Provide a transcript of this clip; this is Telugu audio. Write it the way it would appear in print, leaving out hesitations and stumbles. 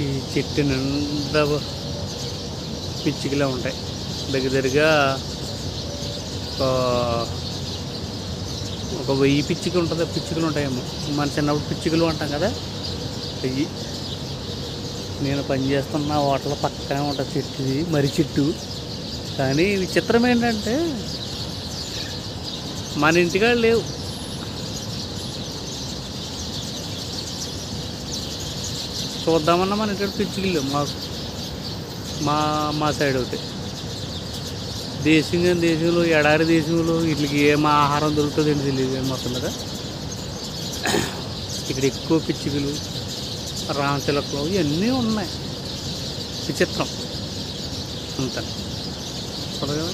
ఈ చెట్టు నిండా పిచ్చుకలే ఉంటాయి. దగ్గరగా ఒక ఒక 1000 పిచ్చుకలు ఉంటుంది, పిచ్చుకలు ఉంటాయేమో. మన చిన్నప్పుడు పిచ్చుకలు అంటాం కదా, అయ్యి. నేను పనిచేస్తున్న హోటల్ పక్కనే ఉంటుంది చెట్టు, ఇది మర్రి చెట్టు. కానీ విచిత్రం ఏంటంటే మన ఇంటికాడ లేవు. చూద్దామన్నా మన ఇంటికాడ పిచ్చుకలు లేవు మాకు. మా సైడ్ అవుతాయి. దేశంలో ఎడారి దేశంలో వీటికి ఏం ఆహారం దొరుకుతుందో ఏంటి తెలియదు మొత్తం మీద. ఇక్కడ ఎక్కువ పిచ్చుకలు, రామచిలకలు ఇవన్నీ ఉన్నాయి. విచిత్రం అంతా కదా.